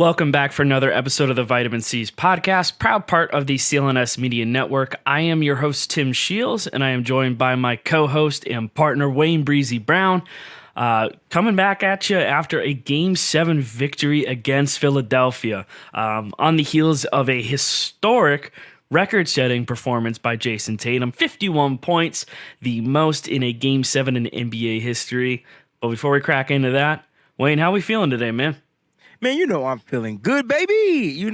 Welcome back for another episode of the Vitamin C's podcast, proud part of the CLNS Media Network. I am your host, Tim Sheils, and I am joined by my co-host and partner, Wayne Breezie Brown, coming back at you after a Game 7 victory against Philadelphia, on the heels of a historic record-setting performance by Jason Tatum, 51 points, the most in a Game 7 in NBA history. But before we crack into that, Wayne, how we feeling today, man? Man, you know I'm feeling good, baby. The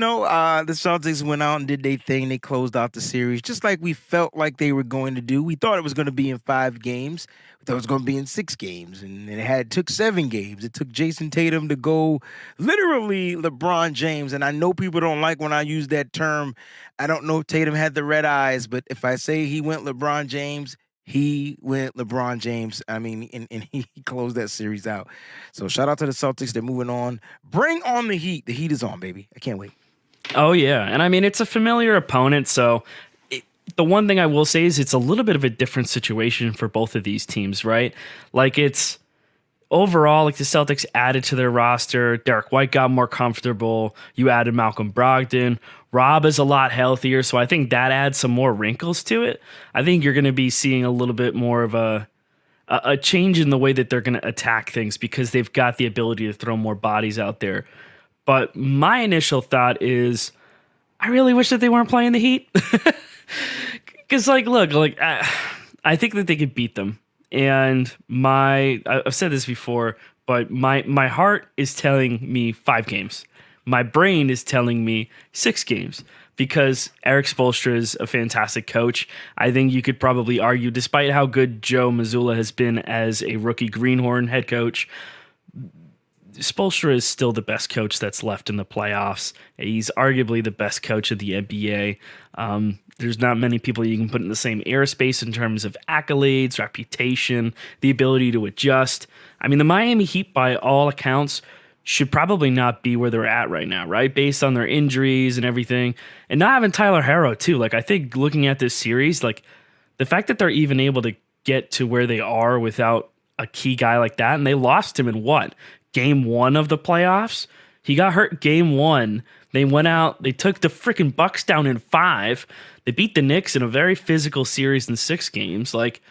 Celtics went out and did their thing. They closed out the series just like we felt like they were going to do. We thought it was going to be in 5 games. We thought it was going to be in 6 games, and it took 7 games. It took Jason Tatum to go literally LeBron James, and I know people don't like when I use that term. I don't know if Tatum had the red eyes, but if I say he went LeBron James, he went LeBron James. I mean, and he closed that series out. So shout out to the Celtics. They're moving on. Bring on the Heat. The Heat is on, baby. I can't wait. Oh, yeah. And I mean, it's a familiar opponent. So the one thing I will say is it's a little bit of a different situation for both of these teams, right? Like it's overall, like the Celtics added to their roster. Derek White got more comfortable. You added Malcolm Brogdon. Rob is a lot healthier. So I think that adds some more wrinkles to it. I think you're going to be seeing a little bit more of a change in the way that they're going to attack things because they've got the ability to throw more bodies out there. But my initial thought is I really wish that they weren't playing the Heat. Because, I think that they could beat them. And I've said this before, but my heart is telling me 5 games. My brain is telling me 6 games because Eric Spoelstra is a fantastic coach. I think you could probably argue, despite how good Joe Mazzulla has been as a rookie Greenhorn head coach, Spoelstra is still the best coach that's left in the playoffs. He's arguably the best coach of the NBA. There's not many people you can put in the same airspace in terms of accolades, reputation, the ability to adjust. I mean, the Miami Heat, by all accounts, should probably not be where they're at right now, right? Based on their injuries and everything. And not having Tyler Herro, too. Like, I think looking at this series, like, the fact that they're even able to get to where they are without a key guy like that, and they lost him in what? Game 1 of the playoffs? He got hurt game 1. They went out, they took the freaking Bucks down in 5. They beat the Knicks in a very physical series in 6 games. Like,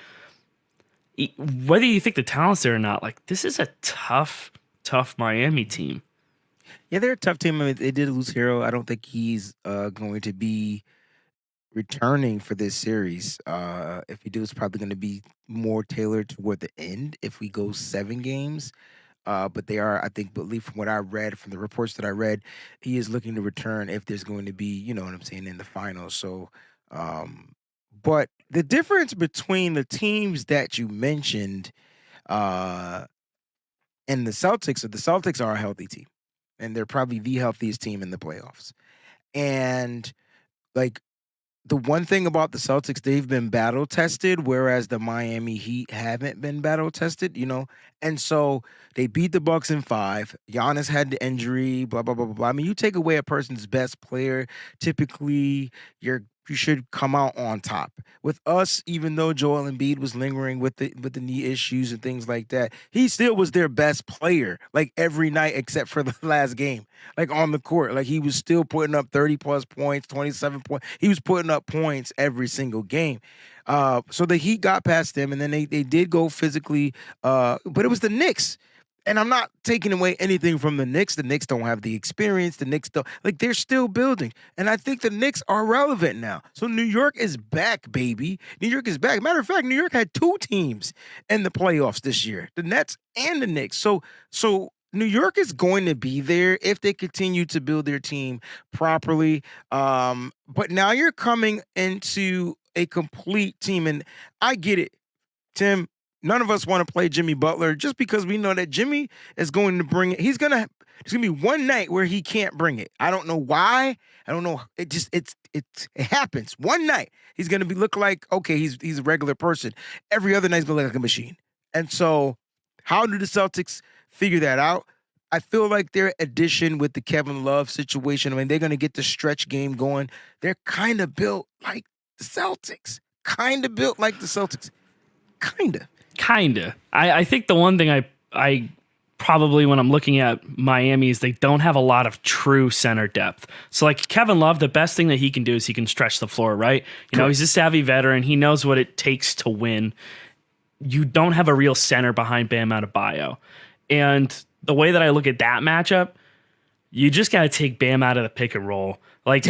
whether you think the talent's there or not, like, this is a tough Miami team. Yeah, they're a tough team. I mean, they did lose Herro. I don't think he's going to be returning for this series. If he does, it's probably going to be more tailored toward the end if we go 7 games. But they are, I think, believe from what I read, from the reports that I read, he is looking to return if there's going to be, you know what I'm saying, in the finals. So, but the difference between the teams that you mentioned and the Celtics are a healthy team, and they're probably the healthiest team in the playoffs. And like the one thing about the Celtics, they've been battle tested, whereas the Miami Heat haven't been battle tested, you know? And so they beat the Bucks in 5. Giannis had the injury, blah, blah, blah, blah, blah. I mean, you take away a person's best player, typically you should come out on top. With us, even though Joel Embiid was lingering with the knee issues and things like that, he still was their best player, like every night except for the last game, like on the court. Like he was still putting up 30 plus points, 27 points. He was putting up points every single game. So the Heat got past them, and then they did go physically, but it was the Knicks. And I'm not taking away anything from the Knicks. The Knicks don't have the experience. The Knicks don't, like, they're still building. And I think the Knicks are relevant now. So New York is back, baby. New York is back. Matter of fact, New York had 2 teams in the playoffs this year, the Nets and the Knicks. So New York is going to be there if they continue to build their team properly. But now you're coming into a complete team. And I get it, Tim. None of us want to play Jimmy Butler just because we know that Jimmy is going to bring it. There's going to be one night where he can't bring it. I don't know why. I don't know. It happens. One night he's going to look like, okay, he's a regular person. Every other night he's going to look like a machine. And so how do the Celtics figure that out? I feel like their addition with the Kevin Love situation, I mean, they're going to get the stretch game going. They're kind of built like the Celtics. Kind of. Kinda. I think the one thing I probably when I'm looking at Miami is they don't have a lot of true center depth. So like Kevin Love, the best thing that he can do is he can stretch the floor, right? You know, he's a savvy veteran. He knows what it takes to win. You don't have a real center behind Bam Adebayo. And the way that I look at that matchup, you just got to take Bam out of the pick and roll. Like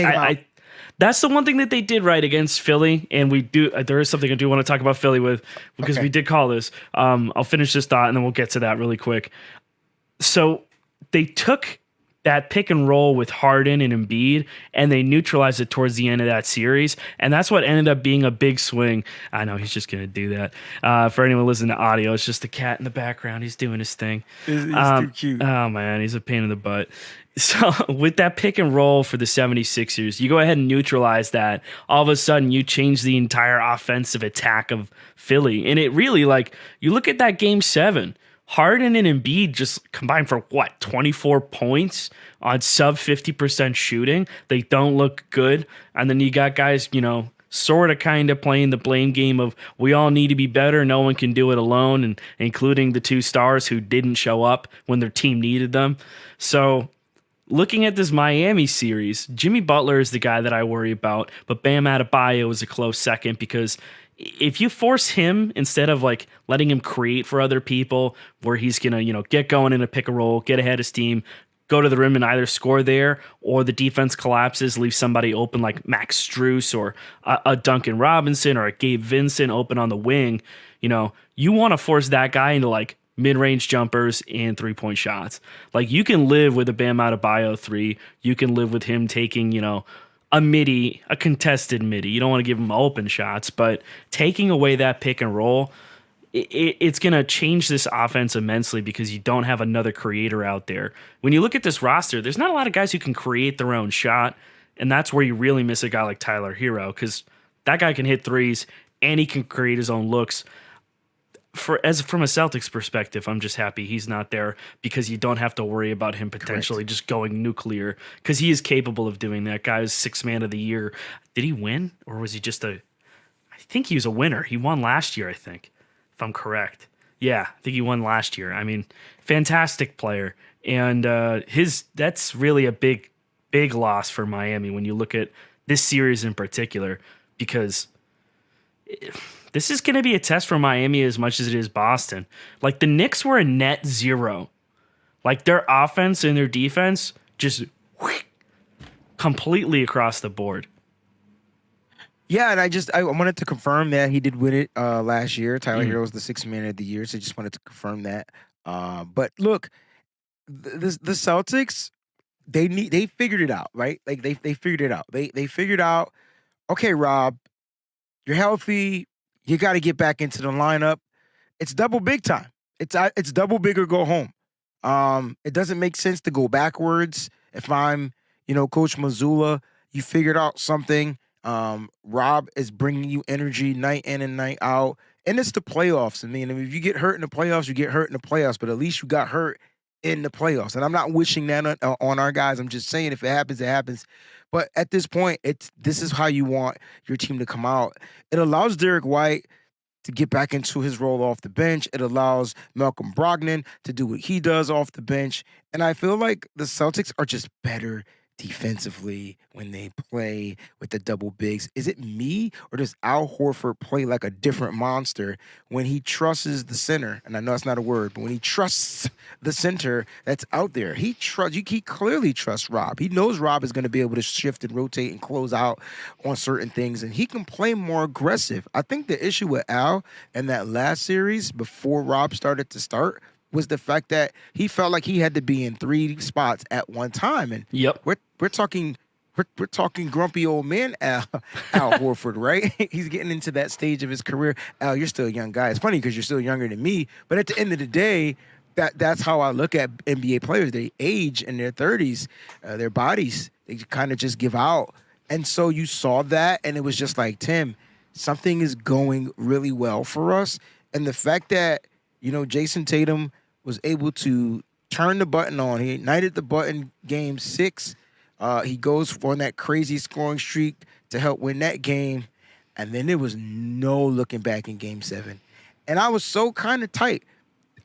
that's the one thing that they did right against Philly, and we do. There is something I do want to talk about Philly with because we did call this. I'll finish this thought and then we'll get to that really quick. So they took that pick and roll with Harden and Embiid, and they neutralized it towards the end of that series, and that's what ended up being a big swing. I know he's just gonna do that. For anyone listening to audio, it's just the cat in the background. He's doing his thing. He's too cute. Oh man, he's a pain in the butt. So with that pick and roll for the 76ers, you go ahead and neutralize that. All of a sudden, you change the entire offensive attack of Philly. And it really, like, you look at that game 7, Harden and Embiid just combined for, 24 points on sub 50% shooting. They don't look good. And then you got guys, sort of kind of playing the blame game of we all need to be better. No one can do it alone, and including the 2 stars who didn't show up when their team needed them. So looking at this Miami series, Jimmy Butler is the guy that I worry about, but Bam Adebayo is a close second because if you force him instead of like letting him create for other people where he's going to, get going in a pick and roll, get ahead of his team, go to the rim and either score there or the defense collapses, leave somebody open like Max Strus or a Duncan Robinson or a Gabe Vincent open on the wing, you want to force that guy into like mid-range jumpers and 3-point shots. Like you can live with a Bam Adebayo 3. You can live with him taking, a midi, a contested midi. You don't want to give him open shots, but taking away that pick and roll, it's going to change this offense immensely because you don't have another creator out there. When you look at this roster, there's not a lot of guys who can create their own shot, and that's where you really miss a guy like Tyler Herro because that guy can hit threes and he can create his own looks. From a Celtics perspective, I'm just happy he's not there because you don't have to worry about him potentially just going nuclear because he is capable of doing that. Guy was 6th man of the year. Did he win or was he just I think he was a winner. He won last year, I think, if I'm correct. Yeah, I think he won last year. I mean, fantastic player. And that's really a big loss for Miami when you look at this series in particular because this is going to be a test for Miami as much as it is Boston. Like the Knicks were a net 0. Like their offense and their defense just completely across the board. Yeah, and I wanted to confirm that he did win it last year. Tyler Herro was the 6th man of the year, so I just wanted to confirm that. But look, the Celtics, they figured it out, right? Like they figured it out. They figured out, okay, Rob, you're healthy. You got to get back into the lineup. It's double big time. It's double big or go home. It doesn't make sense to go backwards. If I'm, Coach Mazzulla, you figured out something. Rob is bringing you energy night in and night out. And it's the playoffs. I mean, if you get hurt in the playoffs, you get hurt in the playoffs. But at least you got hurt in the playoffs. And I'm not wishing that on our guys. I'm just saying if it happens, it happens. But at this point, this is how you want your team to come out. It allows Derek White to get back into his role off the bench. It allows Malcolm Brogdon to do what he does off the bench. And I feel like the Celtics are just better defensively when they play with the double bigs. Is it me or does Al Horford play like a different monster when he trusts the center? And I know that's not a word, but when he trusts the center that's out there, he clearly trusts Rob. He knows Rob is going to be able to shift and rotate and close out on certain things, and he can play more aggressive. I think the issue with Al in that last series before Rob started to start was the fact that he felt like he had to be in 3 spots at one time. And we're talking grumpy old man Al Horford, right? He's getting into that stage of his career. Al, you're still a young guy. It's funny because you're still younger than me, but at the end of the day, that's how I look at NBA players. They age in their 30s, their bodies, they kind of just give out. And so you saw that, and it was just like, Tim, something is going really well for us. And the fact that, Jason Tatum was able to turn the button on. He ignited the button game 6. He goes on that crazy scoring streak to help win that game. And then there was no looking back in game 7. And I was so kind of tight.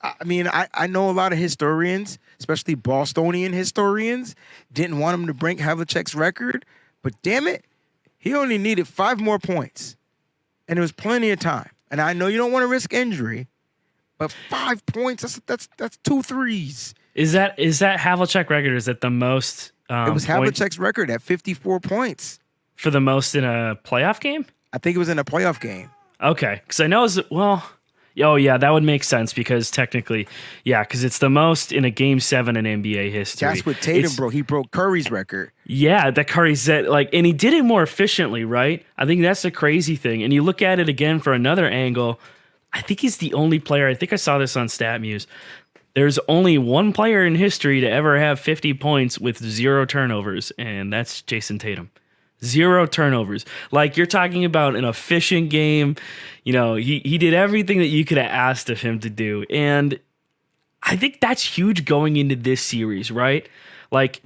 I mean, I know a lot of historians, especially Bostonian historians, didn't want him to break Havlicek's record, but damn it, he only needed 5 more points, and it was plenty of time. And I know you don't want to risk injury, but 5 points, that's 2 threes. Is that Havlicek record? Is it the most? It was Havlicek's record at 54 points. For the most in a playoff game? I think it was in a playoff game. Okay, because I know oh yeah, that would make sense because technically, yeah, because it's the most in a Game 7 in NBA history. That's what Tatum broke. He broke Curry's record. Yeah, that Curry's and he did it more efficiently, right? I think that's the crazy thing. And you look at it again for another angle. I think he's the only player. I think I saw this on StatMuse. There's only one player in history to ever have 50 points with 0 turnovers, and that's Jason Tatum. 0 turnovers. Like, you're talking about an efficient game. You know, he did everything that you could have asked of him to do. And I think that's huge going into this series, right? Like,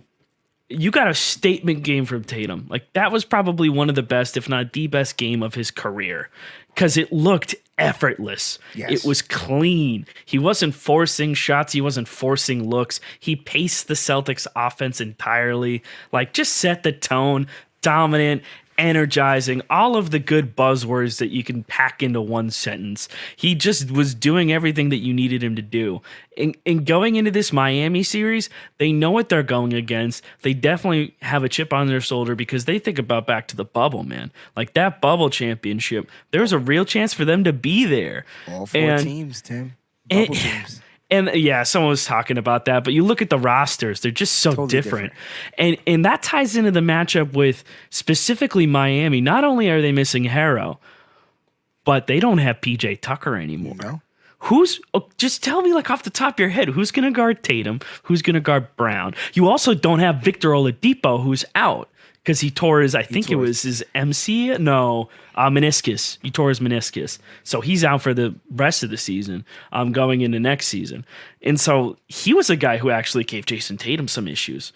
you got a statement game from Tatum. Like, that was probably one of the best, if not the best game of his career, because it looked effortless. Yes. It was clean. He wasn't forcing shots. He wasn't forcing looks. He paced the Celtics offense entirely. Like, just set the tone. Dominant, energizing, all of the good buzzwords that you can pack into one sentence. He just was doing everything that you needed him to do. And going into this Miami series, they know what they're going against. They definitely have a chip on their shoulder because they think about back to the bubble, man. Like, that bubble championship, there's a real chance for them to be there. All 4 teams, Tim. Bubble teams. And yeah, someone was talking about that, but you look at the rosters, they're just so Totally different. And that ties into the matchup with specifically Miami. Not only are they missing Herro, but they don't have PJ Tucker anymore. No. Just tell me, like, off the top of your head, who's going to guard Tatum? Who's going to guard Brown? You also don't have Victor Oladipo, who's out because he tore his, it was his meniscus. He tore his meniscus. So he's out for the rest of the season, going into next season. And so he was a guy who actually gave Jason Tatum some issues,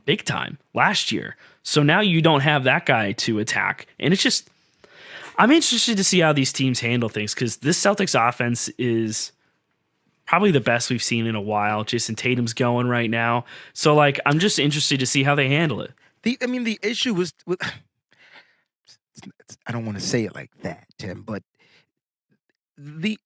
big time, last year. So now you don't have that guy to attack. And it's just, I'm interested to see how these teams handle things because this Celtics offense is probably the best we've seen in a while. Jason Tatum's going right now. So, like, I'm just interested to see how they handle it. The issue was with, I don't want to say it like that, Tim, but the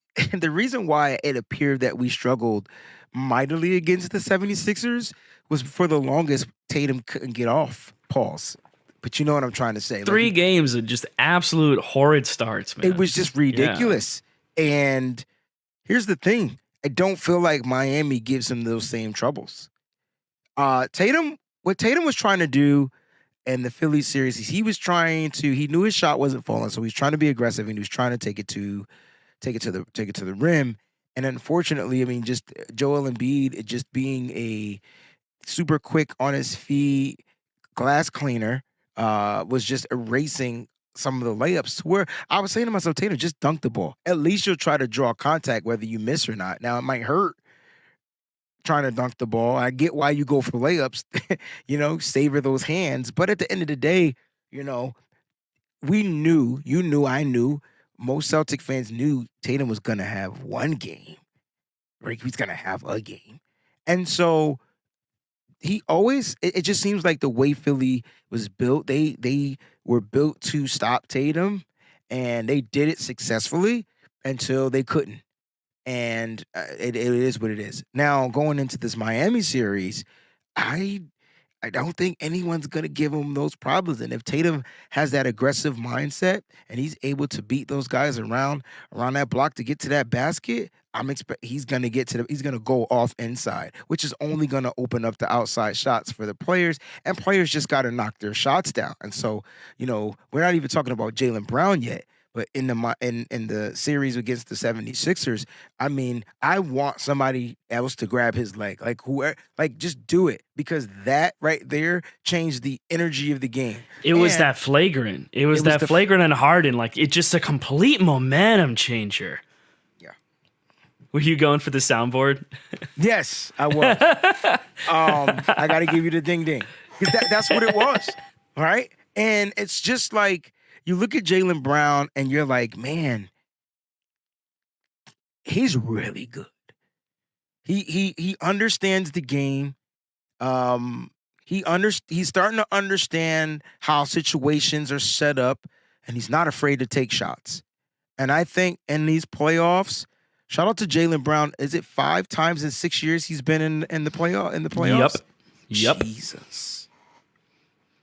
reason why it appeared that we struggled mightily against the 76ers was for the longest Tatum couldn't get off. Pause. But you know what I'm trying to say. 3 games of just absolute horrid starts, man. It was just ridiculous. Yeah. And here's the thing. I don't feel like Miami gives him those same troubles. What Tatum was trying to do in the Philly series is he knew his shot wasn't falling, so he's trying to be aggressive and he was trying to take it to the rim. And unfortunately, I mean, just Joel Embiid just being a super quick on his feet glass cleaner was just erasing some of the layups where I was saying to myself, Tatum, just dunk the ball. At least you'll try to draw contact whether you miss or not. Now, it might hurt trying to dunk the ball. I get why you go for layups, savor those hands. But at the end of the day, we knew, I knew, most Celtic fans knew Tatum was going to have one game, right? He's going to have a game. And so it just seems like the way Philly was built, they were built to stop Tatum, and they did it successfully until they couldn't. And it is what it is. Now, going into this Miami series, I don't think anyone's going to give him those problems. And if Tatum has that aggressive mindset and he's able to beat those guys around that block to get to that basket, he's going to he's going to go off inside, which is only going to open up the outside shots for the players. And players just got to knock their shots down. And so, we're not even talking about Jaylen Brown yet. But in the series against the 76ers, I mean, I want somebody else to grab his leg. Just do it. Because that right there changed the energy of the game. It was that flagrant. It was that flagrant and Harden. Like, it's just a complete momentum changer. Yeah. Were you going for the soundboard? Yes, I was. I got to give you the ding ding. Because that's what it was. All right? And it's just like, you look at Jaylen Brown and you're like, man, he's really good. He understands the game. He's starting to understand how situations are set up, and he's not afraid to take shots. And I think in these playoffs, shout out to Jaylen Brown. Is it 5 times in 6 years he's been in the playoffs? Yep. Jesus.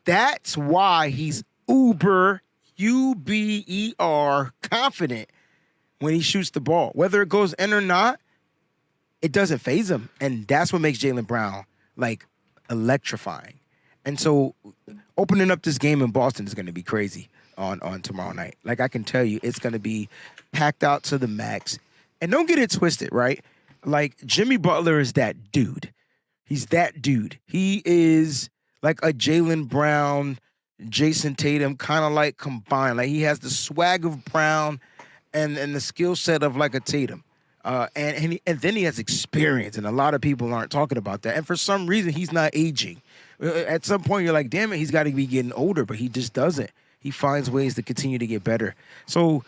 That's why he's uber UBER confident when he shoots the ball. Whether it goes in or not, it doesn't faze him. And that's what makes Jaylen Brown like electrifying. And so opening up this game in Boston is going to be crazy on tomorrow night. Like, I can tell you, it's going to be packed out to the max. And don't get it twisted, right? Like, Jimmy Butler is that dude. He's that dude. He is like a Jaylen Brown, Jason Tatum, kind of like combined. Like, he has the swag of Brown and the skill set of like a Tatum. And then he has experience, and a lot of people aren't talking about that. And for some reason, he's not aging. At some point, you're like, damn it, he's got to be getting older, but he just doesn't. He finds ways to continue to get better. So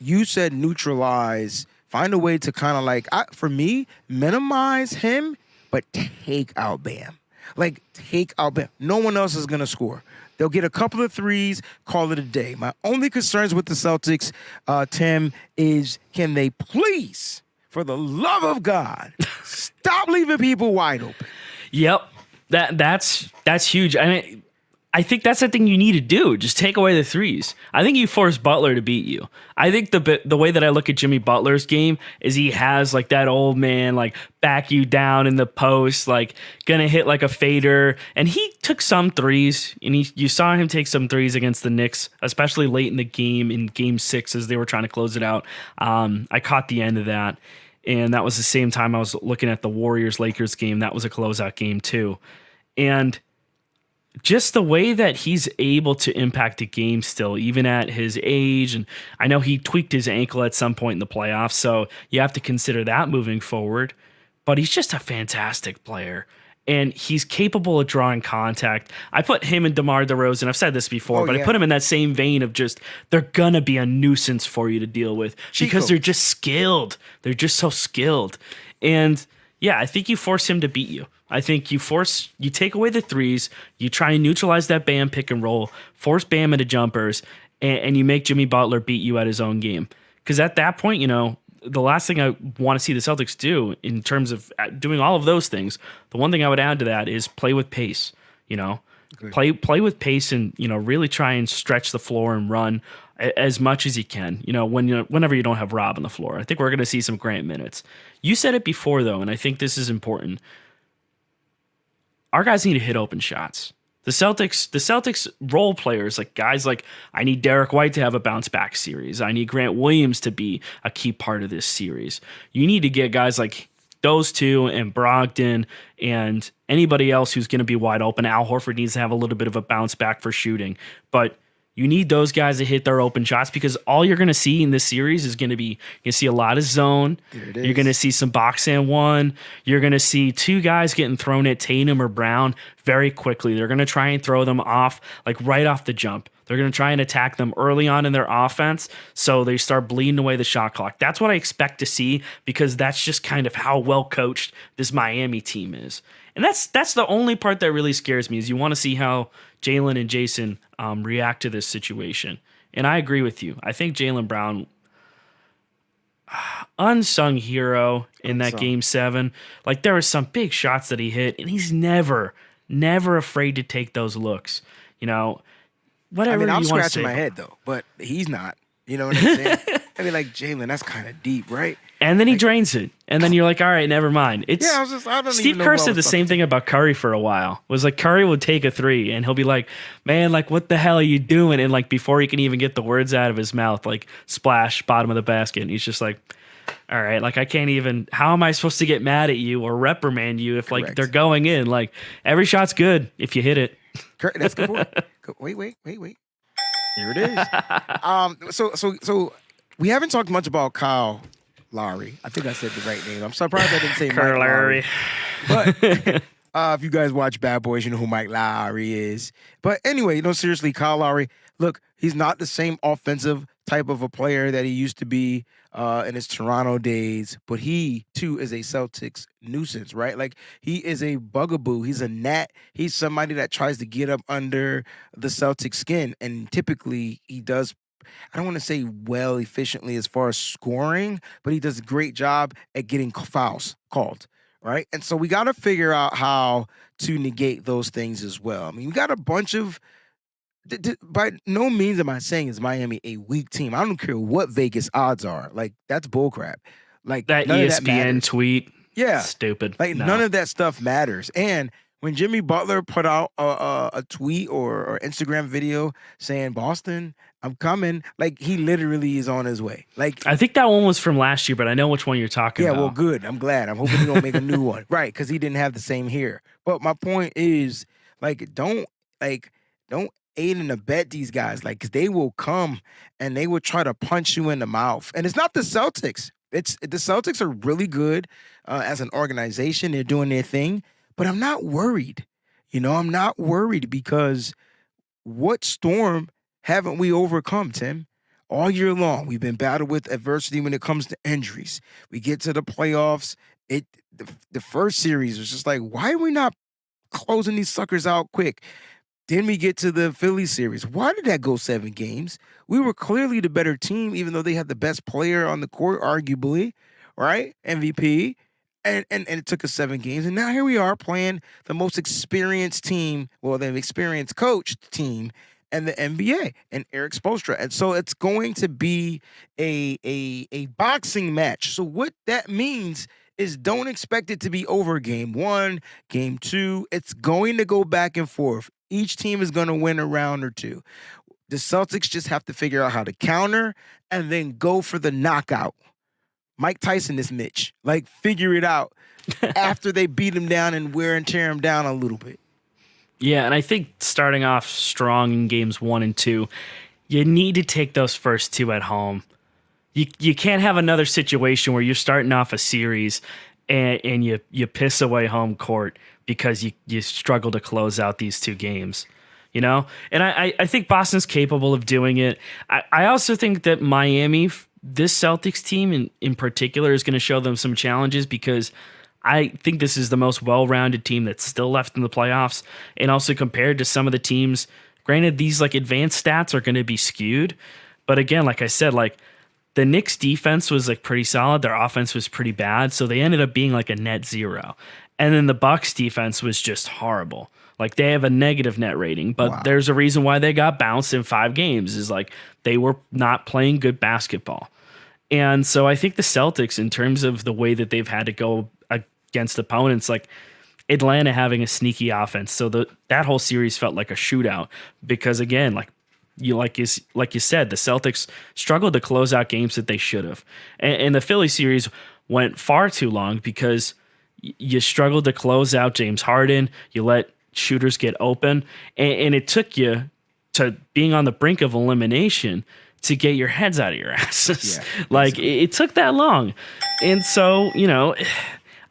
you said neutralize, find a way to kind of like, for me, minimize him, but take out Bam. Like, take out Bam. No one else is going to score. They'll get a couple of threes, call it a day. My only concerns with the Celtics, Tim, is can they please, for the love of God, stop leaving people wide open? Yep. That's huge. I think that's the thing you need to do. Just take away the threes. I think you force Butler to beat you. I think the way that I look at Jimmy Butler's game is he has like that old man, like back you down in the post, like gonna hit like a fader. And he took some threes, and you saw him take some threes against the Knicks, especially late in the game, in game 6 as they were trying to close it out. I caught the end of that. And that was the same time I was looking at the Warriors-Lakers game. That was a closeout game too. And just the way that he's able to impact the game still, even at his age. And I know he tweaked his ankle at some point in the playoffs, so you have to consider that moving forward. But he's just a fantastic player. And he's capable of drawing contact. I put him and DeMar DeRozan, I've said this before, but I put him in that same vein of just, they're going to be a nuisance for you to deal with because they're just skilled. They're just so skilled. And yeah, I think you force him to beat you. I think you take away the threes, you try and neutralize that Bam pick and roll, force Bam into jumpers, and you make Jimmy Butler beat you at his own game. Because at that point, the last thing I want to see the Celtics do in terms of doing all of those things, the one thing I would add to that is play with pace. Play with pace and really try and stretch the floor and run as much as you can. Whenever you don't have Rob on the floor, I think we're going to see some Grant minutes. You said it before though, and I think this is important. Our guys need to hit open shots. The Celtics role players, like guys like, I need Derek White to have a bounce back series. I need Grant Williams to be a key part of this series. You need to get guys like those two and Brogdon and anybody else who's going to be wide open. Al Horford needs to have a little bit of a bounce back for shooting, but you need those guys to hit their open shots because all you're going to see in this series is going to be, you're going to see a lot of zone. You're going to see some box and one. You're going to see 2 guys getting thrown at Tatum or Brown very quickly. They're going to try and throw them off, like right off the jump. They're going to try and attack them early on in their offense so they start bleeding away the shot clock. That's what I expect to see because that's just kind of how well coached this Miami team is. And that's the only part that really scares me is you want to see how Jaylen and Jason react to this situation. And I agree with you. I think Jaylen Brown, unsung hero in that game 7. Like there were some big shots that he hit, and he's never afraid to take those looks. Whatever. I'm you want to scratching say. my head though, but he's not. You know what I'm saying? Like Jaylen, that's kind of deep, right? And then he drains it. And then you're like, all right, never mind. I don't Steve Kerr said the same thing about Curry for a while. It was like Curry would take a 3 and he'll be like, man, like, what the hell are you doing? And like, before he can even get the words out of his mouth, like splash, bottom of the basket. And he's just like, all right, like I can't even, how am I supposed to get mad at you or reprimand you if like they're going in? Like every shot's good if you hit it. That's a good point. Wait. Here it is. So we haven't talked much about Kyle Lowry. I think I said the right name. I'm surprised I didn't say Mike Lowry. But if you guys watch Bad Boys, you know who Mike Lowry is. But anyway, seriously, Kyle Lowry, look, he's not the same offensive type of a player that he used to be in his Toronto days, but he too is a Celtics nuisance, right? Like he is a bugaboo. He's a gnat. He's somebody that tries to get up under the Celtics skin, and typically he does. I don't want to say well efficiently as far as scoring, but he does a great job at getting fouls called, right? And so we got to figure out how to negate those things as well. I mean, we got a bunch of by no means am I saying is Miami a weak team. I don't care what Vegas odds are. Like that's bullcrap. Like That none of that ESPN matters. tweet, Yeah, stupid. like No. none of that stuff matters. And when Jimmy Butler put out a tweet or Instagram video saying Boston, I'm coming, like he literally is on his way. Like I think that one was from last year, but I know which one you're talking yeah, about. well, good. I'm glad. I'm hoping he don't make a new one, right? Because he didn't have the same here. But my point is, don't aid and abet these guys, like, because they will come and they will try to punch you in the mouth. And it's not the Celtics. It's the Celtics are really good as an organization. They're doing their thing, but I'm not worried. I'm not worried because what storm haven't we overcome, Tim? All year long, we've been battled with adversity when it comes to injuries. We get to the playoffs. The first series was just like, why are we not closing these suckers out quick? Then we get to the Philly series. Why did that go 7 games? We were clearly the better team, even though they had the best player on the court, arguably, right? MVP. And it took us 7 games. And now here we are playing the most experienced team, well, the experienced coached team and the NBA and Eric Spoelstra. And so it's going to be a boxing match. So what that means is don't expect it to be over game 1, game 2. It's going to go back and forth. Each team is going to win a round or 2. The Celtics just have to figure out how to counter and then go for the knockout. Mike Tyson is Mitch. Like, figure it out after they beat him down and wear and tear him down a little bit. Yeah, and I think starting off strong in games 1 and 2, you need to take those first 2 at home. You can't have another situation where you're starting off a series and you piss away home court because you struggle to close out these 2 games. And I think Boston's capable of doing it. I also think that Miami, this Celtics team in particular, is going to show them some challenges because I think this is the most well-rounded team that's still left in the playoffs. And also compared to some of the teams, granted, these like advanced stats are going to be skewed. But again, like I said, like the Knicks defense was like pretty solid. Their offense was pretty bad. So they ended up being like a net 0. And then the Bucks defense was just horrible. Like they have a negative net rating, but there's a reason why they got bounced in 5 games is like they were not playing good basketball. And so I think the Celtics, in terms of the way that they've had to go against opponents, like Atlanta having a sneaky offense. So that whole series felt like a shootout because again, like you said, the Celtics struggled to close out games that they should have. And the Philly series went far too long because you struggled to close out James Harden. You let shooters get open, and it took you to being on the brink of elimination to get your heads out of your asses. Yeah, like it took that long. And so,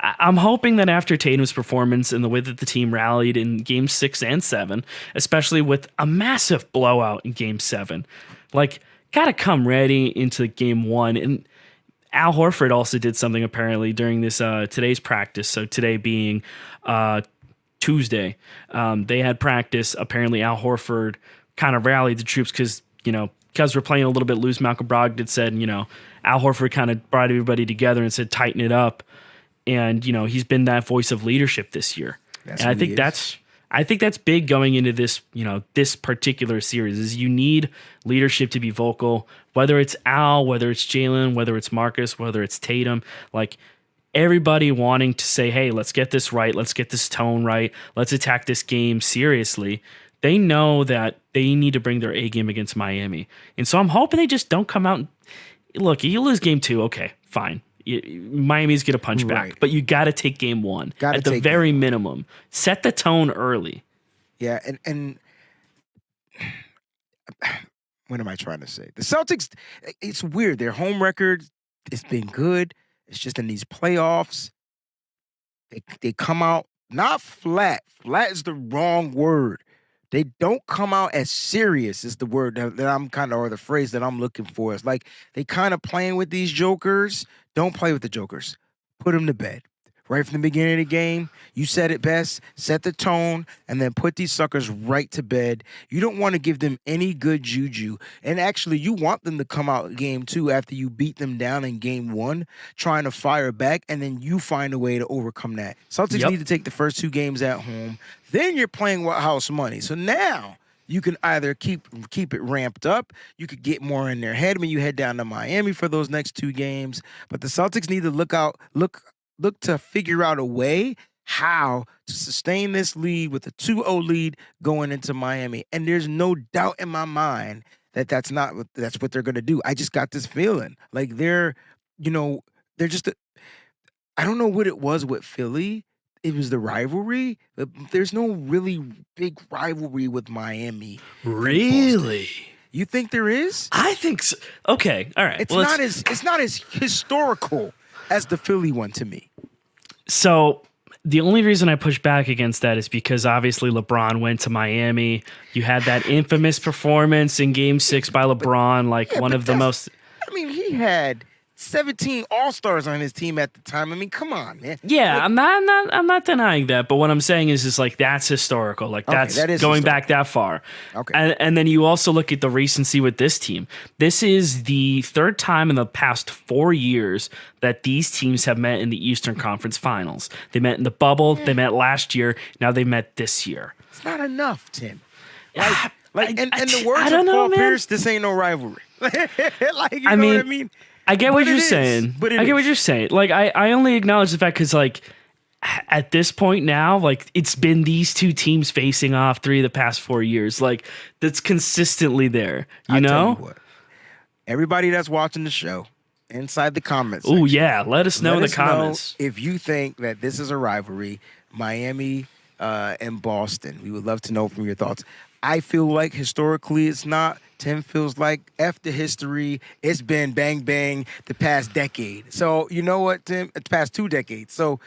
I'm hoping that after Tatum's performance and the way that the team rallied in game 6 and 7, especially with a massive blowout in game 7, like got to come ready into game 1. And Al Horford also did something apparently during this today's practice. So today being Tuesday, they had practice. Apparently Al Horford kind of rallied the troops because we're playing a little bit loose. Malcolm Brogdon said, Al Horford kind of brought everybody together and said, tighten it up. And, he's been that voice of leadership this year. And I think that's big going into this, this particular series is you need leadership to be vocal, whether it's Al, whether it's Jalen, whether it's Marcus, whether it's Tatum, like everybody wanting to say, hey, let's get this right. Let's get this tone right. Let's attack this game seriously. They know that they need to bring their A game against Miami. And so I'm hoping they just don't come out and look, you lose game 2. Okay, fine. Miami's going to punch back, but you got to take game 1 at the very minimum. Set the tone early. Yeah, and what am I trying to say? The Celtics, it's weird. Their home record has been good. It's just in these playoffs, they come out not flat. Flat is the wrong word. They don't come out as serious is the word that I'm kind of, or the phrase that I'm looking for. It's like they kind of playing with these jokers. Don't play with the jokers. Put them to bed. Right from the beginning of the game, you said it best, set the tone, and then put these suckers right to bed. You don't want to give them any good juju. And actually, you want them to come out game 2 after you beat them down in game 1, trying to fire back, and then you find a way to overcome that. Celtics Yep. need to take the first 2 games at home. Then you're playing with house money. So now you can either keep it ramped up. You could get more in their head when you head down to Miami for those next 2 games. But the Celtics need to look to figure out a way how to sustain this lead with a 2-0 lead going into Miami. And there's no doubt in my mind that that's what they're going to do. I just got this feeling like they're just I don't know what it was with Philly. It was the rivalry. But there's no really big rivalry with Miami. and Boston. Really? You think there is? I think so. Okay. All right. It's not as historical as the Philly one to me. So the only reason I push back against that is because obviously LeBron went to Miami. You had that infamous performance in Game 6 by LeBron, one of the most. I mean, he had 17 All-Stars on his team at the time. I mean, come on, man. Yeah, I'm not denying that, but what I'm saying is that's historical. That is going back that far. Okay. And then you also look at the recency with this team. This is the 3rd time in the past 4 years that these teams have met in the Eastern Conference Finals. They met in the bubble, they met last year, now they met this year. It's not enough, Tim. In the words of Paul Pierce, this ain't no rivalry. You know what I mean? I get what you're saying. I get what you're saying. I only acknowledge the fact because, at this point now, it's been these 2 teams facing off 3 of the past 4 years. That's consistently there. You know? Tell you what, everybody that's watching the show, inside the comments section. Oh, yeah. Let us know in the comments. If you think that this is a rivalry, Miami and Boston. We would love to know from your thoughts. I feel like historically it's not. Tim feels like after history, it's been bang, bang the past decade. So you know what, Tim? It's past 2 decades. So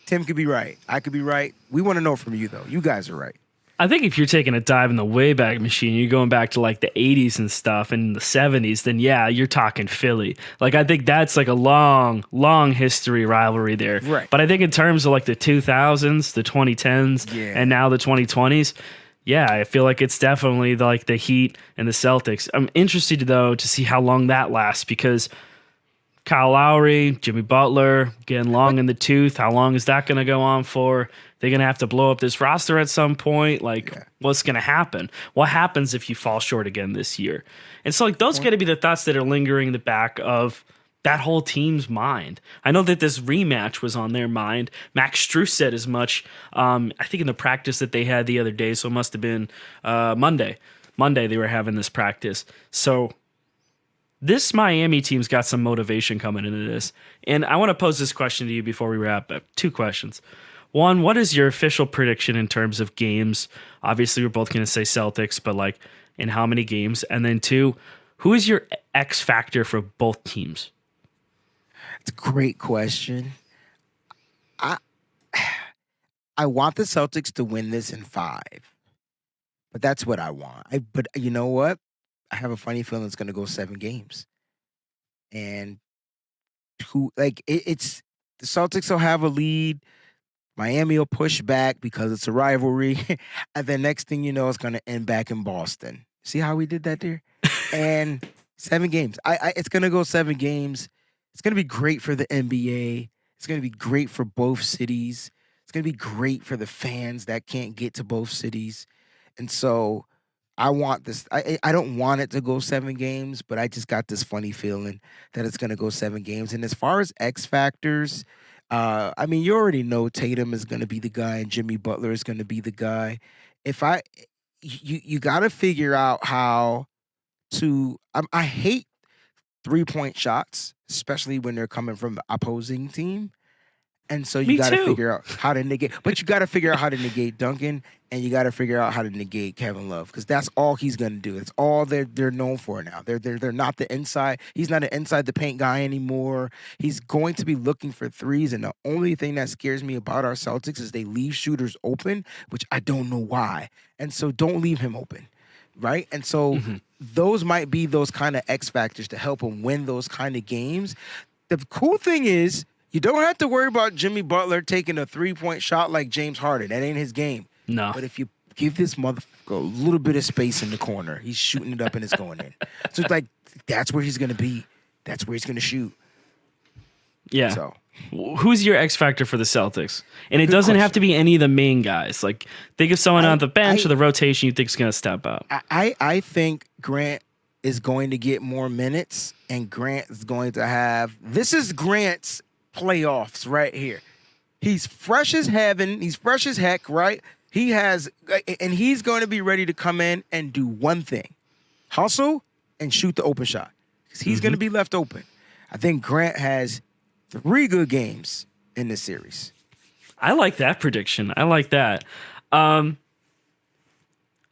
Tim could be right. I could be right. We want to know from you, though. You guys are right. I think if you're taking a dive in the Wayback Machine, you're going back to the 80s and stuff and the 70s, then yeah, you're talking Philly. I think that's a long, long history rivalry there. Right. But I think in terms of the 2000s, the 2010s, and now the 2020s, yeah, I feel like it's definitely the Heat and the Celtics. I'm interested, though, to see how long that lasts because Kyle Lowry, Jimmy Butler, getting long in the tooth. How long is that going to go on for? They're going to have to blow up this roster at some point. What's going to happen? What happens if you fall short again this year? And so, those got to be the thoughts that are lingering in the back of that whole team's mind. I know that this rematch was on their mind. Max Strus said as much, I think in the practice that they had the other day, so it must have been Monday. Monday they were having this practice. So this Miami team's got some motivation coming into this. And I want to pose this question to you before we wrap up. 2 questions. One, what is your official prediction in terms of games? Obviously, we're both going to say Celtics, but in how many games? And then 2, who is your X factor for both teams? It's a great question. I want the Celtics to win this in 5. But that's what I want. But you know what? I have a funny feeling it's going to go 7 games. And it's the Celtics will have a lead. Miami will push back because it's a rivalry. And the next thing you know, it's going to end back in Boston. See how we did that there? And 7 games. It's going to go 7 games. It's going to be great for the NBA. It's going to be great for both cities. It's going to be great for the fans that can't get to both cities. And so I want this. I don't want it to go 7 games, but I just got this funny feeling that it's going to go 7 games. And as far as X factors, you already know Tatum is going to be the guy and Jimmy Butler is going to be the guy. You got to figure out how to. I hate 3-point shots, especially when they're coming from the opposing team. And so you Me got to too. figure out how to negate, but you got to figure out how to negate Duncan, and you got to figure out how to negate Kevin Love, because that's all he's going to do. It's all they're known for now. They're not the inside. He's not an inside the paint guy anymore. He's going to be looking for threes, and the only thing that scares me about our Celtics is they leave shooters open, which I don't know why. And so don't leave him open, right? And so Mhm. those might be those kind of X factors to help him win those kind of games. The cool thing is, you don't have to worry about Jimmy Butler taking a 3-point shot like James Harden. That ain't his game. No. But if you give this motherfucker a little bit of space in the corner, he's shooting it up and it's going in. So it's like, that's where he's going to be. That's where he's going to shoot. Yeah. So Who's your X factor for the Celtics? And it Good doesn't have question. to be any of the main guys. Like, think of someone on the bench I- or the rotation you think is going to step up. I think Grant is going to get more minutes, and Grant is going to have. This is Grant's playoffs right here. He's fresh as heaven. He's fresh as heck, right? He has, and he's going to be ready to come in and do one thing: hustle and shoot the open shot, because he's going to be left open. I think Grant has 3 good games in this series. I like that prediction. I like that. I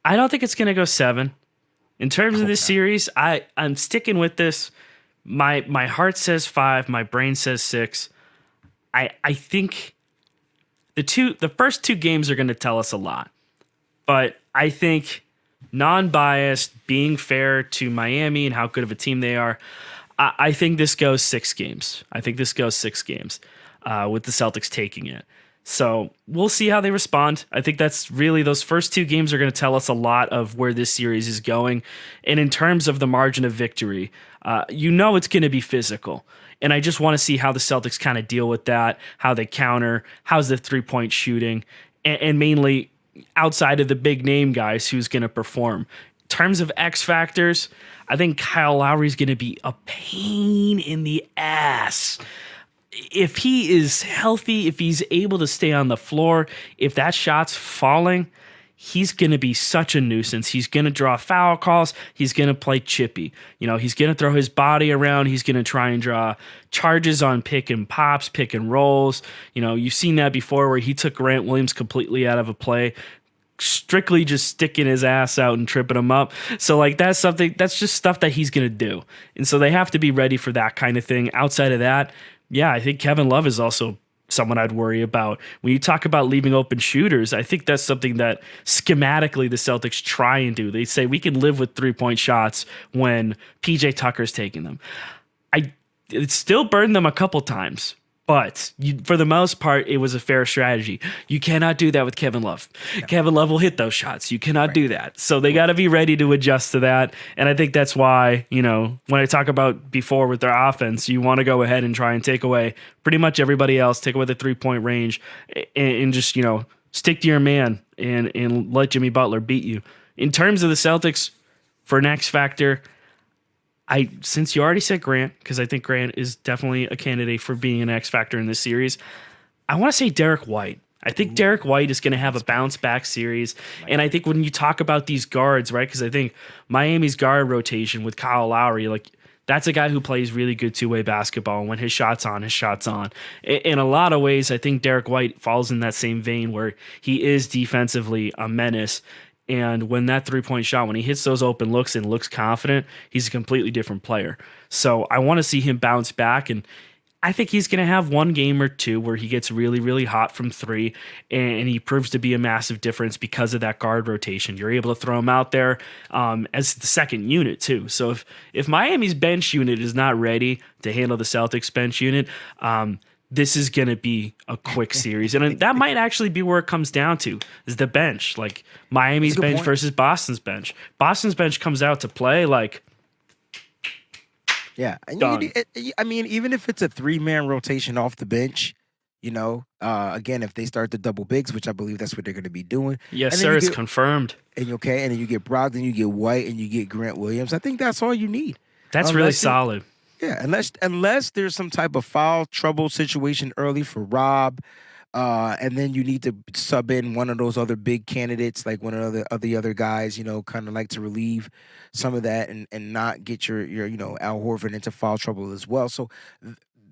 don't think it's going to go 7. In terms of this series, I'm sticking with this. My heart says 5. My brain says 6. I think the first 2 games are going to tell us a lot. But I think non-biased, being fair to Miami and how good of a team they are, I think this goes 6 games. I think this goes 6 games with the Celtics taking it. So we'll see how they respond. I think that's really those first 2 games are going to tell us a lot of where this series is going. And in terms of the margin of victory, it's going to be physical. And I just want to see how the Celtics kind of deal with that, how they counter, how's the 3-point shooting, and mainly outside of the big name guys, who's going to perform. In terms of X factors, I think Kyle Lowry's going to be a pain in the ass. If he is healthy, if he's able to stay on the floor, if that shot's falling, he's going to be such a nuisance. He's going to draw foul calls. He's going to play chippy. He's going to throw his body around. He's going to try and draw charges on pick and pops, pick and rolls. You've seen that before where he took Grant Williams completely out of a play, strictly just sticking his ass out and tripping him up. So that's just stuff that he's going to do. And so they have to be ready for that kind of thing. Outside of that, yeah, I think Kevin Love is also someone I'd worry about. When you talk about leaving open shooters, I think that's something that schematically the Celtics try and do. They say we can live with 3-point shots when PJ Tucker's taking them. It still burned them a couple times, but for the most part, it was a fair strategy. You cannot do that with Kevin Love. No. Kevin Love will hit those shots. You cannot do that. So they got to be ready to adjust to that. And I think that's why, when I talk about before with their offense, you want to go ahead and try and take away pretty much everybody else, take away the 3-point range, and just, stick to your man and let Jimmy Butler beat you. In terms of the Celtics, for an X factor, since you already said Grant, because I think Grant is definitely a candidate for being an X factor in this series, I want to say Derek White. I think Derek White is going to have a bounce back series. And I think when you talk about these guards, right, because I think Miami's guard rotation with Kyle Lowry, that's a guy who plays really good 2-way basketball. And when his shot's on, his shot's on. In a lot of ways, I think Derek White falls in that same vein where he is defensively a menace. And when that 3-point shot, when he hits those open looks and looks confident, he's a completely different player. So I want to see him bounce back. And I think he's going to have 1 game or 2 where he gets really, really hot from 3. And he proves to be a massive difference because of that guard rotation. You're able to throw him out there as the second unit, too. So if Miami's bench unit is not ready to handle the Celtics bench unit, this is going to be a quick series. And that might actually be where it comes down to, is the bench. Like Miami's bench versus Boston's bench. Boston's bench comes out to play yeah. done. Even if it's a 3-man rotation off the bench, again, if they start the double bigs, which I believe that's what they're going to be doing. Yes, sir, it's confirmed. And and then you get Brogdon, you get White, and you get Grant Williams. I think that's all you need. That's really solid. Yeah, unless there's some type of foul trouble situation early for Rob, and then you need to sub in one of those other big candidates, like one of the other guys, kind of like to relieve some of that and not get your Al Horford into foul trouble as well. So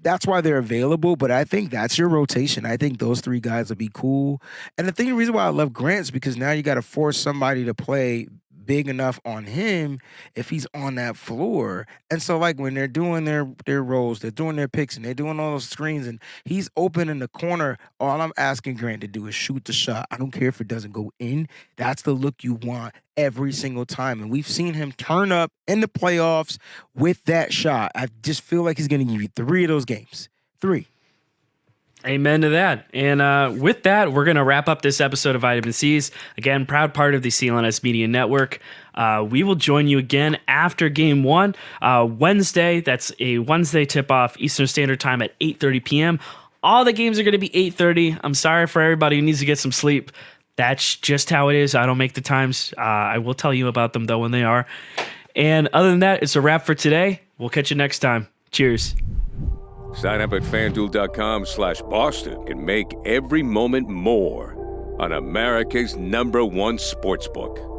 that's why they're available, but I think that's your rotation. I think those three guys will be cool. And the reason why I love Grant is because now you got to force somebody to play big enough on him if he's on that floor. And so like when they're doing their rolls, they're doing their picks and they're doing all those screens and he's open in the corner, all I'm asking Grant to do is shoot the shot. I don't care if it doesn't go in. That's the look you want every single time. And we've seen him turn up in the playoffs with that shot. I just feel like he's going to give you 3 of those games. 3. Amen to that. And with that, we're going to wrap up this episode of Vitamin C's. Again, proud part of the CLNS Media Network. We will join you again after Game 1, Wednesday. That's a Wednesday tip-off Eastern Standard Time at 8:30 p.m. All the games are going to be 8:30. I'm sorry for everybody who needs to get some sleep. That's just how it is. I don't make the times. I will tell you about them, though, when they are. And other than that, it's a wrap for today. We'll catch you next time. Cheers. Sign up at FanDuel.com/Boston and make every moment more on America's #1 sportsbook.